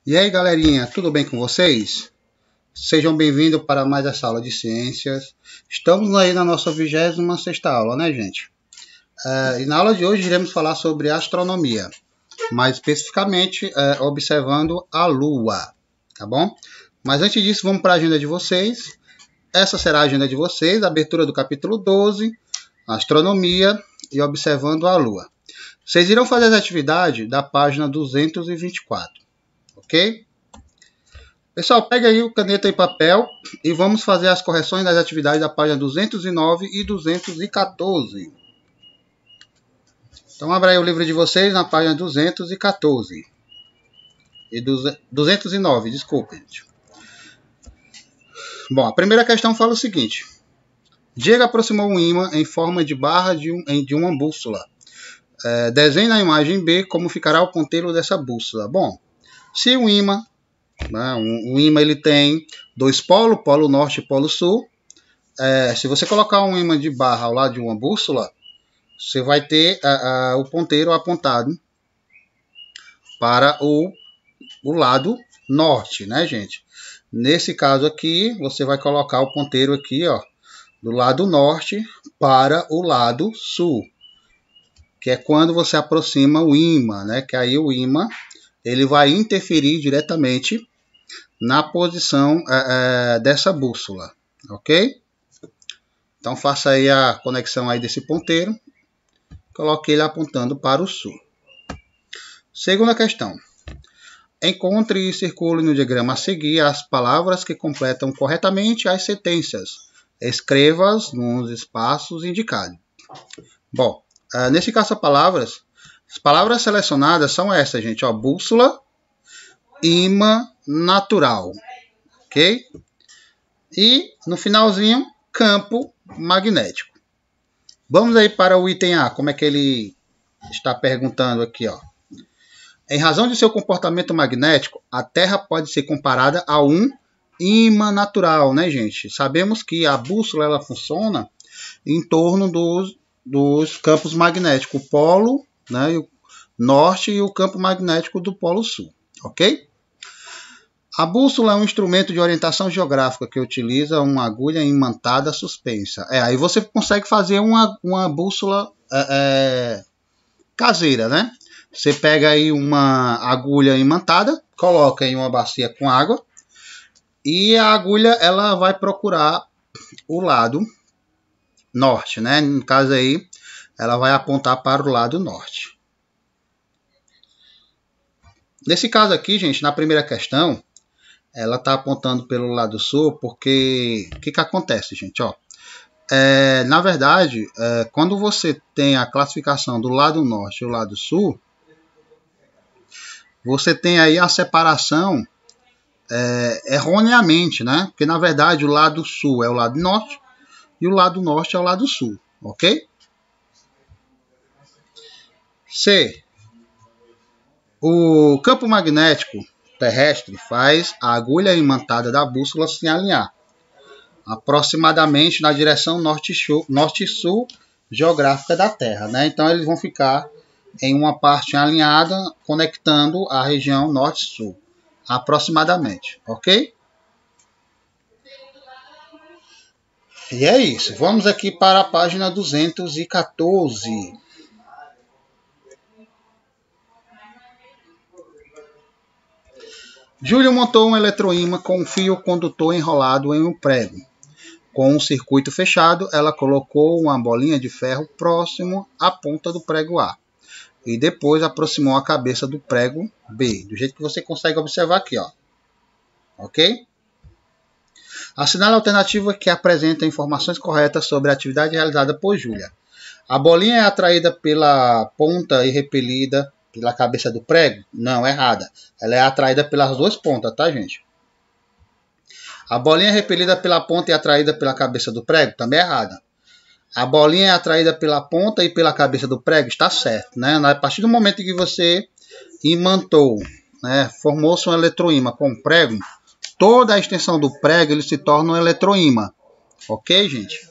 E aí, galerinha, tudo bem com vocês? Sejam bem-vindos para mais essa aula de ciências. Estamos aí na nossa 26ª aula, né, gente? E na aula de hoje iremos falar sobre astronomia, mais especificamente observando a Lua, tá bom? Mas antes disso, vamos para a agenda de vocês. Essa será a agenda de vocês, a abertura do capítulo 12, astronomia e observando a Lua. Vocês irão fazer as atividades da página 224. Ok? Pessoal, pega aí o caneta e papel e vamos fazer as correções das atividades da página 209 e 214. Então, abra aí o livro de vocês na página 214. E 209, desculpe, gente. Bom, a primeira questão fala o seguinte. Diego aproximou um ímã em forma de barra de uma bússola. Desenhe na imagem B como ficará o ponteiro dessa bússola. Bom, se o ímã, um ímã ele tem dois polos, polo norte e polo sul. Se você colocar um ímã de barra ao lado de uma bússola, você vai ter o ponteiro apontado para o lado norte, né, gente? Nesse caso aqui, você vai colocar o ponteiro aqui, ó, do lado norte para o lado sul, que é quando você aproxima o ímã, né? Que aí o ímã ele vai interferir diretamente na posição dessa bússola, ok? Então faça aí a conexão aí desse ponteiro, coloque ele apontando para o sul. Segunda questão. Encontre e circule no diagrama a seguir as palavras que completam corretamente as sentenças. Escreva-as nos espaços indicados. Bom, nesse caso as palavras selecionadas são essas, gente, ó, bússola, ímã natural, ok? E no finalzinho, campo magnético. Vamos aí para o item A, como é que ele está perguntando aqui, ó. Em razão de seu comportamento magnético, a Terra pode ser comparada a um ímã natural, né, gente? Sabemos que a bússola ela funciona em torno dos campos magnéticos, o polo, né, o norte e o campo magnético do polo sul, ok? A bússola é um instrumento de orientação geográfica que utiliza uma agulha imantada suspensa. Aí você consegue fazer uma bússola caseira, né? Você pega aí uma agulha imantada, coloca em uma bacia com água e a agulha ela vai procurar o lado norte, né? No caso aí, ela vai apontar para o lado norte. Nesse caso aqui, gente, na primeira questão, ela está apontando pelo lado sul, porque o que acontece, gente? Ó, na verdade, quando você tem a classificação do lado norte e o lado sul, você tem aí a separação erroneamente, né? Porque na verdade o lado sul é o lado norte e o lado norte é o lado sul, ok? C. O campo magnético terrestre faz a agulha imantada da bússola se alinhar aproximadamente na direção norte-sul geográfica da Terra, né? Então eles vão ficar em uma parte alinhada conectando a região norte-sul, aproximadamente, ok? E é isso. Vamos aqui para a página 214. Júlio montou um eletroímã com um fio condutor enrolado em um prego. Com um circuito fechado, ela colocou uma bolinha de ferro próximo à ponta do prego A. E depois aproximou a cabeça do prego B, do jeito que você consegue observar aqui, ó. Ok? Assinale a alternativa que apresenta informações corretas sobre a atividade realizada por Júlia. A bolinha é atraída pela ponta e repelida pela cabeça do prego? Não, errada. Ela é atraída pelas duas pontas, tá, gente? A bolinha é repelida pela ponta e atraída pela cabeça do prego? Também é errada. A bolinha é atraída pela ponta e pela cabeça do prego? Está certo, né? A partir do momento que você imantou, né, formou-se um eletroímã com o prego, toda a extensão do prego ele se torna um eletroímã. Ok, gente?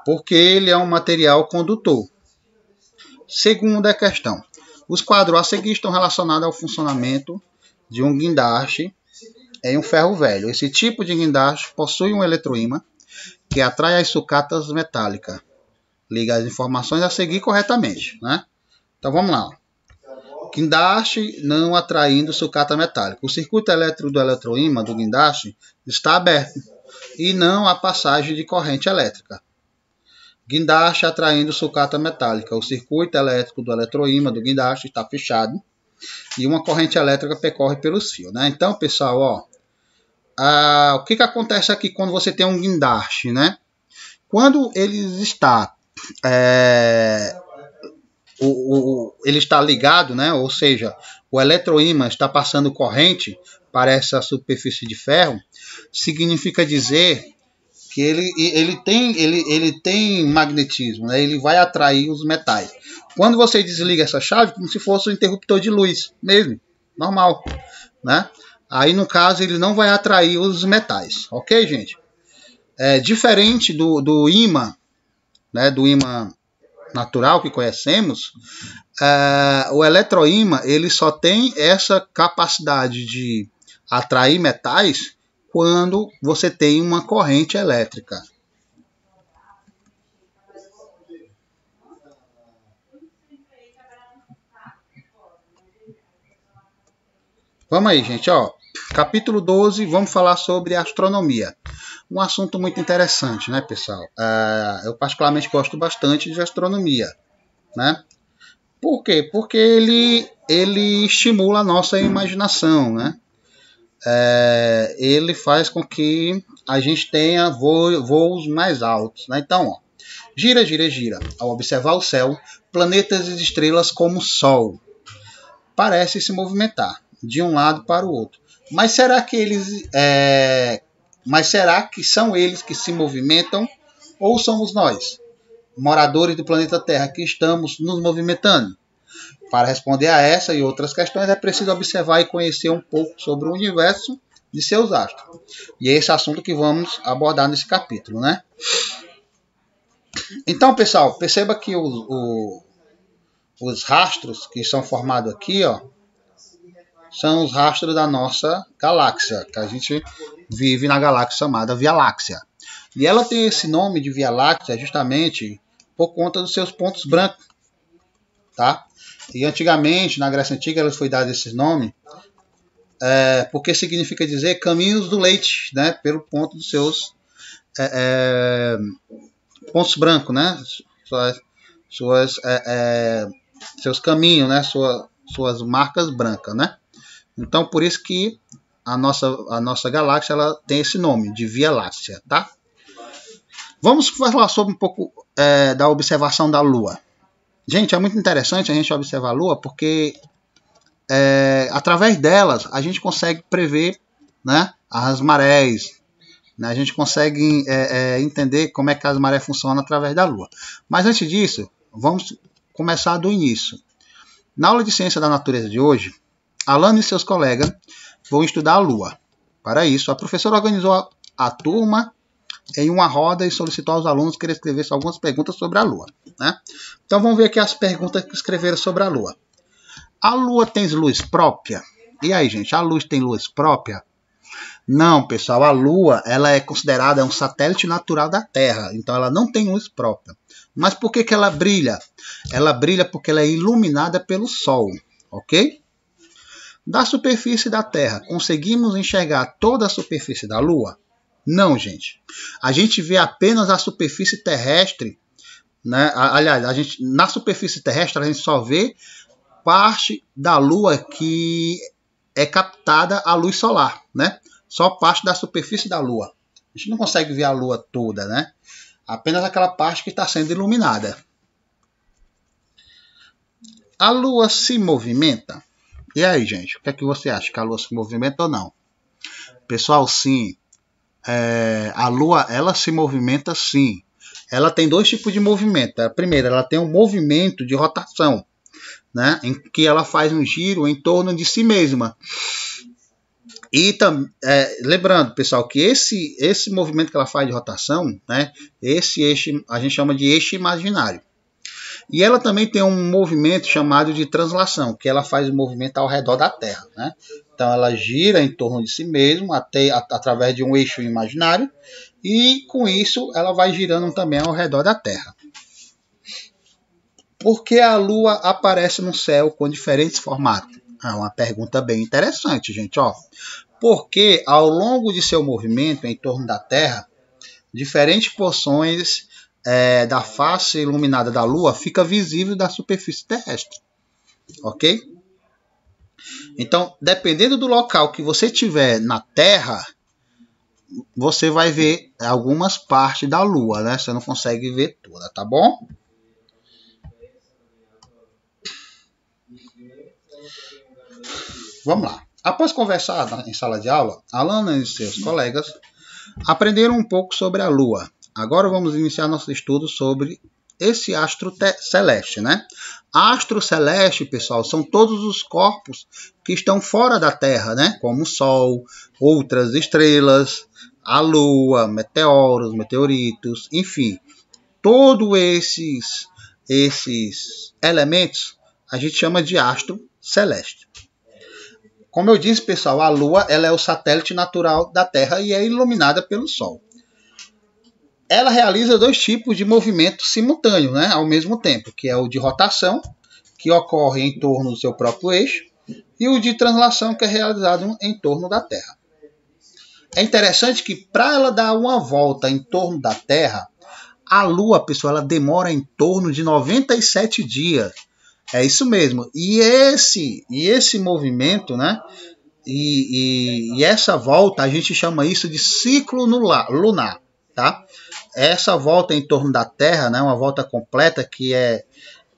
Porque ele é um material condutor. Segunda questão. Os quadros a seguir estão relacionados ao funcionamento de um guindaste em um ferro velho. Esse tipo de guindaste possui um eletroímã que atrai as sucatas metálicas. Liga as informações a seguir corretamente, né? Então vamos lá. Guindaste não atraindo sucata metálica. O circuito elétrico do eletroímã do guindaste está aberto e não há passagem de corrente elétrica. Guindaste atraindo sucata metálica. O circuito elétrico do eletroímã do guindaste está fechado e uma corrente elétrica percorre pelos fios, né? Então, pessoal, ó, o que acontece aqui quando você tem um guindaste, né? Quando ele está ele está ligado, né? Ou seja, o eletroímã está passando corrente para essa superfície de ferro, significa dizer que ele tem magnetismo, né? Ele vai atrair os metais. Quando você desliga essa chave, como se fosse um interruptor de luz mesmo, normal, né? Aí no caso ele não vai atrair os metais, ok, gente? Diferente do ímã, né? Do ímã natural que conhecemos, o eletroímã ele só tem essa capacidade de atrair metais quando você tem uma corrente elétrica. Vamos aí, gente, ó. Capítulo 12, vamos falar sobre astronomia. Um assunto muito interessante, né, pessoal? Eu particularmente gosto bastante de astronomia, né? Por quê? Porque ele estimula a nossa imaginação, né? Ele faz com que a gente tenha voos mais altos, né? Então, ó, gira, gira, gira. Ao observar o céu, planetas e estrelas como o Sol parecem se movimentar de um lado para o outro. Mas será que são eles que se movimentam ou somos nós, moradores do planeta Terra, que estamos nos movimentando? Para responder a essa e outras questões é preciso observar e conhecer um pouco sobre o universo de seus astros. E é esse assunto que vamos abordar nesse capítulo, né? Então, pessoal, perceba que os rastros que são formados aqui, ó, são os rastros da nossa galáxia, que a gente vive na galáxia chamada Via Láctea. E ela tem esse nome de Via Láctea justamente por conta dos seus pontos brancos, tá? E antigamente, na Grécia Antiga, ela foi dado esse nome porque significa dizer caminhos do leite, né? Pelo ponto dos seus pontos brancos, né? Seus caminhos, né? Suas marcas brancas, né? Então, por isso que a nossa galáxia ela tem esse nome, de Via Láctea, tá? Vamos falar sobre um pouco da observação da Lua. Gente, é muito interessante a gente observar a Lua, porque através delas a gente consegue prever, né, as marés, né? A gente consegue entender como é que as marés funcionam através da Lua. Mas antes disso, vamos começar do início. Na aula de Ciência da Natureza de hoje, Alano e seus colegas vão estudar a Lua. Para isso, a professora organizou a turma em uma roda e solicitou aos alunos que escrevessem algumas perguntas sobre a Lua, né? Então vamos ver aqui as perguntas que escreveram sobre a Lua. A Lua tem luz própria? E aí, gente, a luz tem luz própria? Não, pessoal, a Lua ela é considerada um satélite natural da Terra, então ela não tem luz própria. Mas por que ela brilha? Ela brilha porque ela é iluminada pelo Sol, ok? Da superfície da Terra, conseguimos enxergar toda a superfície da Lua? Não, gente. A gente vê apenas a superfície terrestre, né? Aliás, na superfície terrestre a gente só vê parte da Lua que é captada a luz solar, né? Só parte da superfície da Lua. A gente não consegue ver a Lua toda, né? Apenas aquela parte que está sendo iluminada. A Lua se movimenta? E aí, gente, o que é que você acha? Que a Lua se movimenta ou não? Pessoal, sim. A Lua, ela se movimenta sim. Ela tem dois tipos de movimento. A primeira, ela tem um movimento de rotação, né? Em que ela faz um giro em torno de si mesma. E lembrando, pessoal, que esse movimento que ela faz de rotação, né? Esse eixo a gente chama de eixo imaginário. E ela também tem um movimento chamado de translação, que ela faz o movimento ao redor da Terra, né? Então ela gira em torno de si mesma através de um eixo imaginário e com isso ela vai girando também ao redor da Terra. Por que a Lua aparece no céu com diferentes formatos? É uma pergunta bem interessante, gente. Porque ao longo de seu movimento em torno da Terra, diferentes porções da face iluminada da Lua fica visível da superfície terrestre. Ok? Então, dependendo do local que você estiver na Terra, você vai ver algumas partes da Lua, né? Você não consegue ver toda, tá bom? Vamos lá. Após conversar em sala de aula, Alana e seus colegas aprenderam um pouco sobre a Lua. Agora vamos iniciar nosso estudo sobre esse astro celeste, né? Astro celeste, pessoal, são todos os corpos que estão fora da Terra, né? Como o Sol, outras estrelas, a Lua, meteoros, meteoritos, enfim. Todos esses elementos a gente chama de astro celeste. Como eu disse, pessoal, a Lua ela é o satélite natural da Terra e é iluminada pelo Sol. Ela realiza dois tipos de movimento simultâneo, né, ao mesmo tempo, que é o de rotação, que ocorre em torno do seu próprio eixo, e o de translação, que é realizado em torno da Terra. É interessante que para ela dar uma volta em torno da Terra, a Lua, pessoal, ela demora em torno de 97 dias. É isso mesmo. E esse movimento, né, e essa volta, a gente chama isso de ciclo lunar, tá? Essa volta em torno da Terra, né, uma volta completa que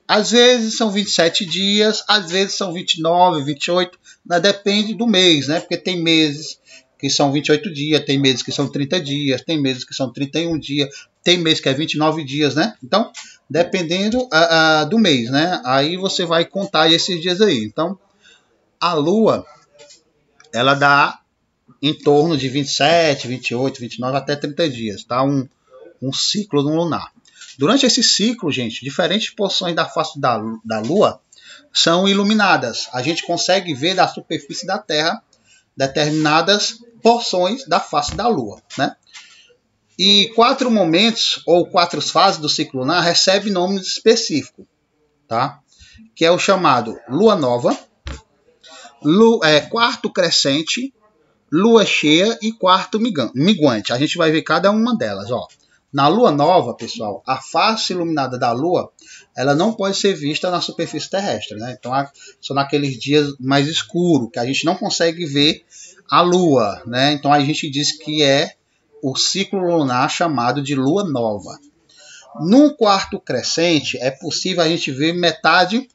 às vezes são 27 dias, às vezes são 29, 28, né, depende do mês, né? Porque tem meses que são 28 dias, tem meses que são 30 dias, tem meses que são 31 dias, tem mês que é 29 dias, né? Então, dependendo do mês, né? Aí você vai contar esses dias aí. Então, a Lua, ela dá em torno de 27, 28, 29 até 30 dias, tá? Um ciclo lunar. Durante esse ciclo, gente, diferentes porções da face da Lua são iluminadas. A gente consegue ver da superfície da Terra determinadas porções da face da Lua, né? E 4 momentos ou 4 fases do ciclo lunar recebem nomes específicos, tá? Que é o chamado Lua Nova, quarto crescente, Lua cheia e quarto minguante. A gente vai ver cada uma delas, Na Lua Nova, pessoal, a face iluminada da Lua, ela não pode ser vista na superfície terrestre, né? Então, são naqueles dias mais escuros, que a gente não consegue ver a Lua, né? Então, a gente diz que é o ciclo lunar chamado de Lua Nova. No quarto crescente, é possível a gente ver metade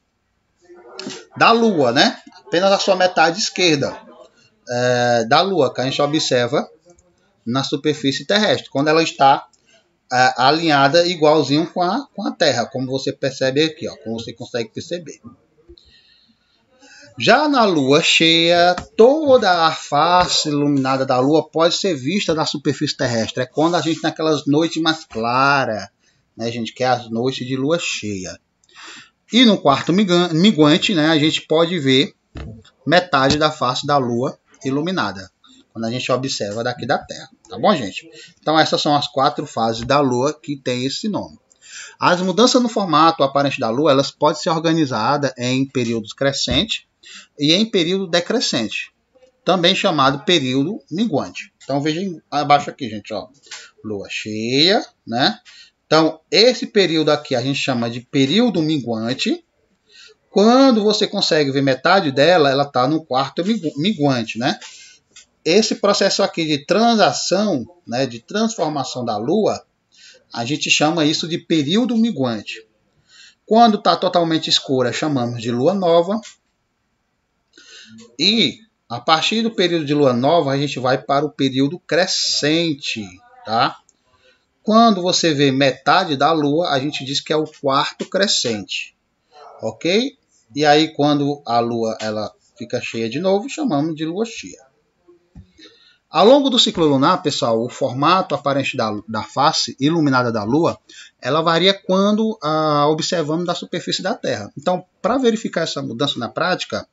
da Lua, né? Apenas a sua metade esquerda da Lua, que a gente observa na superfície terrestre, quando ela está alinhada igualzinho com a Terra, como você percebe aqui, como você consegue perceber. Já na Lua cheia, toda a face iluminada da Lua pode ser vista na superfície terrestre. É quando a gente tem aquelas noites mais claras, né, gente, que é as noites de Lua cheia. E no quarto minguante, né, a gente pode ver metade da face da Lua iluminada, quando a gente observa daqui da Terra, tá bom, gente? Então essas são as 4 fases da Lua que tem esse nome. As mudanças no formato aparente da Lua, elas podem ser organizadas em períodos crescentes e em período decrescente, também chamado período minguante. Então vejam abaixo aqui, gente, Lua cheia, né? Então esse período aqui a gente chama de período minguante. Quando você consegue ver metade dela, ela está no quarto minguante, né? Esse processo aqui de transação, né, de transformação da Lua, a gente chama isso de período minguante. Quando está totalmente escura, chamamos de Lua Nova. E a partir do período de Lua Nova, a gente vai para o período crescente, tá? Quando você vê metade da Lua, a gente diz que é o quarto crescente, ok? E aí, quando a Lua ela fica cheia de novo, chamamos de Lua cheia. Ao longo do ciclo lunar, pessoal, o formato aparente da face iluminada da Lua, ela varia quando observamos da superfície da Terra. Então, para verificar essa mudança na prática,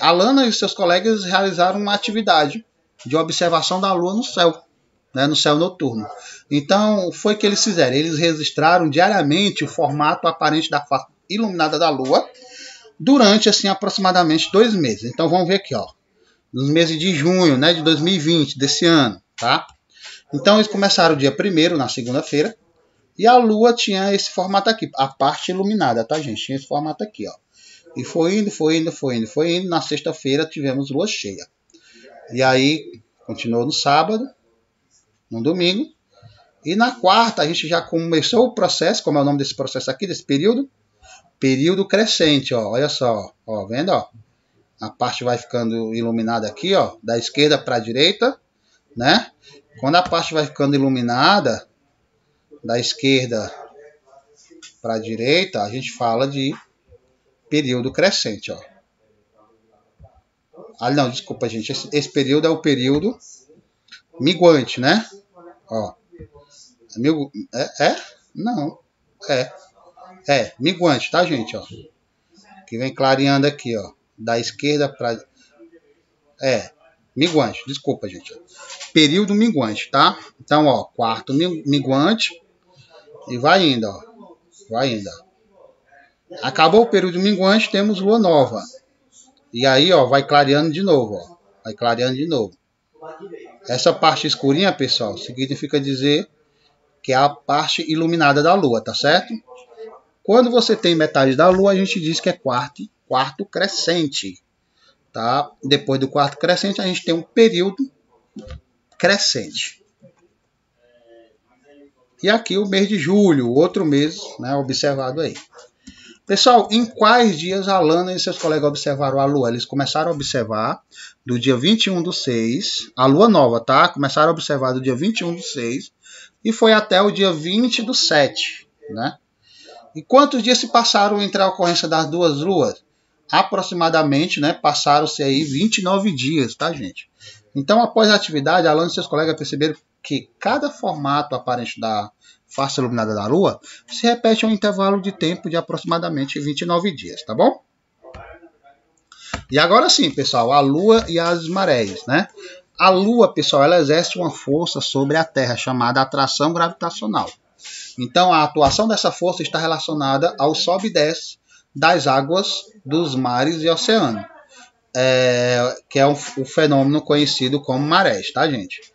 Alana e seus colegas realizaram uma atividade de observação da Lua no céu, né, no céu noturno. Então, foi o que eles fizeram. Eles registraram diariamente o formato aparente da face iluminada da Lua durante, assim, aproximadamente 2 meses. Então, vamos ver aqui, ó, nos meses de junho, né, de 2020, desse ano, tá? Então, eles começaram dia 1º, na segunda-feira, e a Lua tinha esse formato aqui, a parte iluminada, tá, gente? Tinha esse formato aqui, ó. E foi indo. Na sexta-feira tivemos lua cheia. E aí, continuou no sábado, no domingo. E na quarta, a gente já começou o processo, como é o nome desse processo aqui, desse período? Período crescente, ó. Olha só, ó, vendo, ó? A parte vai ficando iluminada aqui, ó, da esquerda para a direita, né? Quando a parte vai ficando iluminada, da esquerda para a direita, a gente fala de período crescente, ó. Ah, não, desculpa, gente. Esse período é o período minguante, né? Ó. Não. Minguante, tá, gente? Ó. Que vem clareando aqui, ó. Da esquerda para... minguante. Desculpa, gente. Período minguante, tá? Então, ó. Quarto minguante. E vai indo, ó. Vai indo, ó. Acabou o período minguante, temos lua nova. E aí, ó, vai clareando de novo, ó. Vai clareando de novo. Essa parte escurinha, pessoal, significa dizer que é a parte iluminada da lua, tá certo? Quando você tem metade da lua, a gente diz que é quarto crescente, tá? Depois do quarto crescente, a gente tem um período crescente. E aqui o mês de julho, outro mês, né, observado aí. Pessoal, em quais dias a Alana e seus colegas observaram a Lua? Eles começaram a observar do dia 21/6, a Lua nova, tá? Começaram a observar do dia 21/6 e foi até o dia 20/7, né? E quantos dias se passaram entre a ocorrência das duas luas? Aproximadamente, né? Passaram-se aí 29 dias, tá, gente? Então, após a atividade, a Alana e seus colegas perceberam que cada formato aparente da face iluminada da Lua se repete a um intervalo de tempo de aproximadamente 29 dias, tá bom? E agora sim, pessoal, a Lua e as marés, né? A Lua, pessoal, ela exerce uma força sobre a Terra chamada atração gravitacional. Então, a atuação dessa força está relacionada ao sobe e desce das águas dos mares e oceanos, que é o fenômeno conhecido como marés, tá, gente?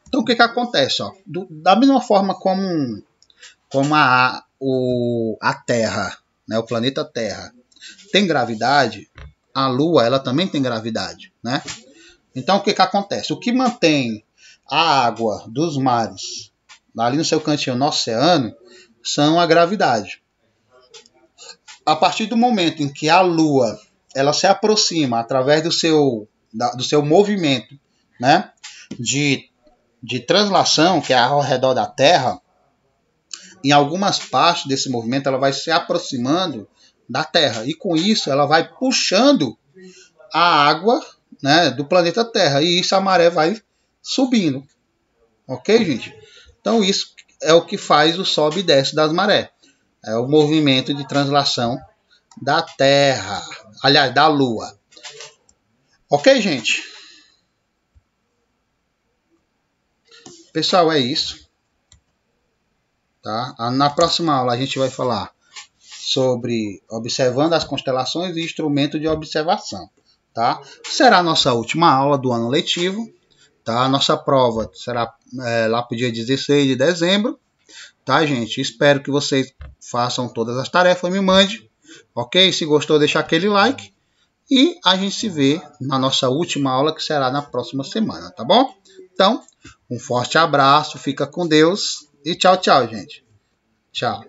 Então, o que acontece? Ó? Da mesma forma como a Terra, né, o planeta Terra, tem gravidade, a Lua ela também tem gravidade, né? Então, o que acontece? O que mantém a água dos mares ali no seu cantinho no oceano são a gravidade. A partir do momento em que a Lua ela se aproxima através do seu movimento, né, de translação, que é ao redor da Terra, em algumas partes desse movimento ela vai se aproximando da Terra. E com isso ela vai puxando a água, né, do planeta Terra. E isso a maré vai subindo. Ok, gente? Então isso é o que faz o sobe e desce das marés. É o movimento de translação da Terra. Aliás, da Lua. Ok, gente? Pessoal, é isso. Tá? Na próxima aula a gente vai falar sobre observando as constelações e instrumento de observação. Tá? Será a nossa última aula do ano letivo. Tá? A nossa prova será lá para o dia 16 de dezembro. Tá, gente? Espero que vocês façam todas as tarefas e me mandem. Ok? Se gostou, deixa aquele like. E a gente se vê na nossa última aula, que será na próxima semana. Tá bom? Então, um forte abraço. Fica com Deus. E tchau, tchau, gente. Tchau.